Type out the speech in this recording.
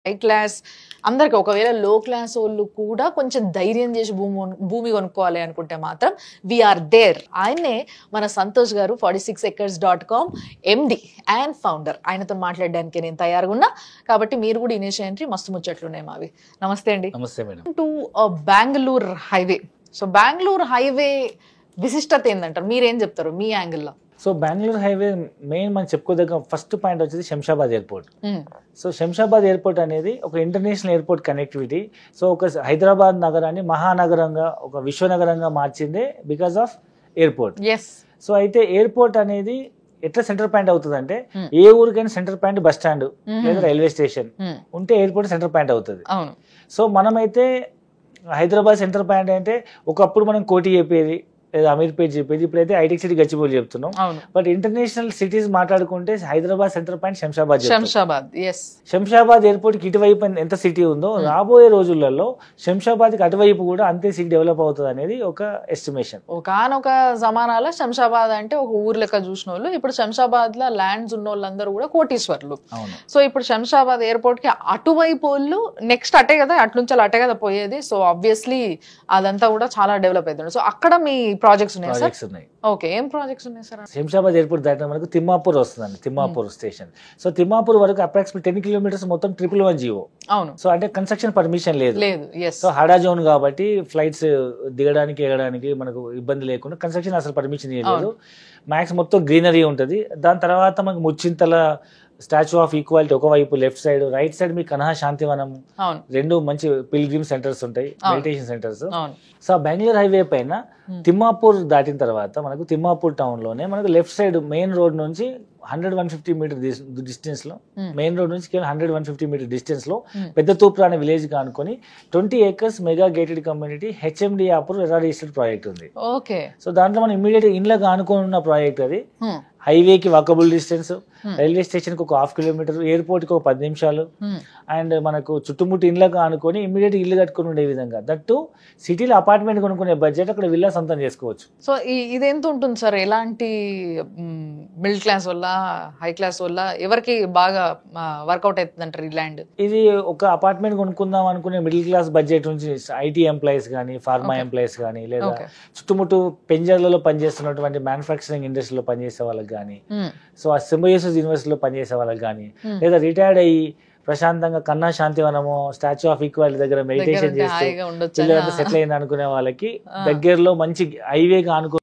High class అందరికి ఒకవేళ లో క్లాస్ వాళ్ళు కూడా కొంచెం ధైర్యం చేసి భూమి కొనుక్కోవాలి అనుకుంటే మాత్రం వీఆర్ దేర్. ఆయన్నే మన సంతోష్ గారు 46acres.com MD అండ్ ఫౌండర్. ఆయనతో మాట్లాడడానికి నేను తయారుగా ఉన్నా, కాబట్టి మీరు కూడా ఇనిషియేటివ్ మస్తు ముచ్చట్లున్నాయి మావి. నమస్తే అండి. నమస్తే madam. To Bengaluru highway. So Bengaluru highway విశిష్టత ఏంటంటారు, మీరేం చెప్తారు మీ యాంగిల్లో? సో బెంగళూరు హైవే మెయిన్ మనం చెప్పుకోదగ్గ ఫస్ట్ పాయింట్ వచ్చేసి Shamshabad airport. So Shamshabad airport అనేది ఒక ఇంటర్నేషనల్ ఎయిర్పోర్ట్ కనెక్టివిటీ. సో ఒక హైదరాబాద్ నగరాన్ని మహానగరంగా, ఒక విశ్వనగరంగా మార్చిందే బికాస్ ఆఫ్ ఎయిర్పోర్ట్. సో అయితే ఎయిర్పోర్ట్ అనేది ఎట్లా సెంటర్ పాయింట్ అవుతుంది అంటే, ఏ ఊరికైనా సెంటర్ పాయింట్ బస్ స్టాండ్ లేదా రైల్వే స్టేషన్ ఉంటే ఎయిర్పోర్ట్ సెంటర్ పాయింట్ అవుతుంది. సో మనమైతే హైదరాబాద్ సెంటర్ పాయింట్ అంటే ఒకప్పుడు మనం కోటి చెప్పేది లేదా అమీర్పేట్ చెప్పేది, ఇప్పుడైతే ఐటెక్ సిటీ గచ్చిబౌలి చెప్తున్నాం. బట్ ఇంటర్నేషనల్ సిటీస్ మాట్లాడుకుంటే Hyderabad centre point Shamshabad. Shamshabad airport కి ఇటువైపు ఎంత సిటీ ఉందో రాబోయే రోజులలో శంషాబాద్ కి అటువైపు కూడా అంతే సిటీ డెవలప్ అవుతుంది అనేది ఒక ఎస్టిమేషన్. ఒకనొక జమానాలో శంషాబాద్ అంటే ఒక ఊరు లెక్క చూసిన వాళ్ళు, ఇప్పుడు శంషాబాద్ లో ల్యాండ్స్ ఉన్న వాళ్ళందరూ కూడా కోటీశ్వర్లు. సో ఇప్పుడు శంషాబాద్ ఎయిర్పోర్ట్ కి అటువైపు వాళ్ళు నెక్స్ట్ అటే కదా, అట్నుంచి అటే కదా పోయేది. సో ఆబ్వియస్లీ అదంతా కూడా చాలా డెవలప్ అవుతుంది. సో అక్కడ మీ ప్రాజెక్ట్స్ ఉన్నాయి. ఓకే, ఏం ప్రాజెక్ట్స్ ఉన్నాయి సార్? శంషాబాద్ ఎయిర్పోర్ట్ దాటిన మనకు తిమ్మాపూర్ వస్తుందండి, తిమ్మాపూర్ స్టేషన్. సో తిమ్మాపూర్ వరకు అప్రాక్సిమేట్ 10 కిలోమీటర్స్ మొత్తం 111 జీవో. అవును. సో అంటే కన్స్ట్రక్షన్ పర్మిషన్ లేదు. సో హడా జోన్ కాబట్టి ఫ్లైట్స్ దిగడానికి ఎగడానికి మనకు ఇబ్బంది లేకుండా కన్స్ట్రక్షన్ అసలు పర్మిషన్ ఇవ్వలేదు. మ్యాక్స్ మొత్తం గ్రీనరీ ఉంటుంది. దాని తర్వాత మనకు ముచ్చింతల స్టాచ్యూ ఆఫ్ ఈక్వాలిటీ ఒకవైపు లెఫ్ట్ సైడ్, రైట్ సైడ్ మీకు కన్హా శాంతివనం, రెండు మంచి పిల్గ్రిమ్ సెంటర్స్ ఉంటాయి, meditation centres. So Bengaluru highway పైన తిమ్మాపూర్ దాటిన తర్వాత మనకు తిమ్మాపూర్ టౌన్ లోనే మనకు లెఫ్ట్ సైడ్ మెయిన్ రోడ్ నుంచి 100-150 మీటర్ డిస్టెన్స్ లో, మెయిన్ రోడ్ నుంచి 100-150 మీటర్ డిస్టెన్స్ లో పెద్ద తూప్రా అనే విలేజ్ గా అనుకుని 20 acres mega gated community HMD అప్పుడు రిజిస్టర్డ్ ప్రాజెక్ట్ ఉంది. సో దాంట్లో మనం ఇమీడియట్ ఇన్లకు అనుకుని ఉన్న ప్రాజెక్ట్ అది. హైవే కి వాకబుల్ డిస్టెన్స్, రైల్వే స్టేషన్ కి ఒక 1/2 కిలోమీటర్, ఎయిర్పోర్ట్ కి ఒక 10 నిమిషాలు, అండ్ మనకు చుట్టుముట్టు ఇళ్ళకు అనుకుని ఇమీడియట్ ఇల్లు కట్టుకుని ఉండే విధంగా. దట్టు సిటీలో అపార్ట్మెంట్ కొనుక్కునే బడ్జెట్ అక్కడ విల్లా సొంతం చేసుకోవచ్చు. సో ఇది ఎంత ఉంటుంది సార్? ఎలాంటి మిడిల్ క్లాస్ వల్ల, హై క్లాస్ వల్ల ఎవరికి బాగా వర్కౌట్ అవుతుంది అంటారు ఈ ల్యాండ్? ఇది ఒక అపార్ట్మెంట్ కొనుక్కుందాం అనుకునే మిడిల్ క్లాస్ బడ్జెట్ నుంచి ఐటీ ఎంప్లాయీస్ కానీ, ఫార్మా ఎంప్లాయీస్ కానీ, లేదా చుట్టుముట్టు పెంజర్లలో పనిచేస్తున్నటువంటి మ్యానుఫ్యాక్చరింగ్ ఇండస్ట్రీలో పనిచేసే వాళ్ళకి కానీ, సో ఆ సింబయోసిస్ యూనివర్సిటీలో పనిచేసే వాళ్ళకి కానీ, లేదా రిటైర్డ్ అయ్యి ప్రశాంతంగా కన్నా శాంతివనము, స్టాచ్యూ ఆఫ్ ఈక్వాలిటీ దగ్గర మెడిటేషన్ చేస్తూ సెటిల్ అయిన అనుకునే వాళ్ళకి దగ్గరలో మంచి హైవేగా అనుకో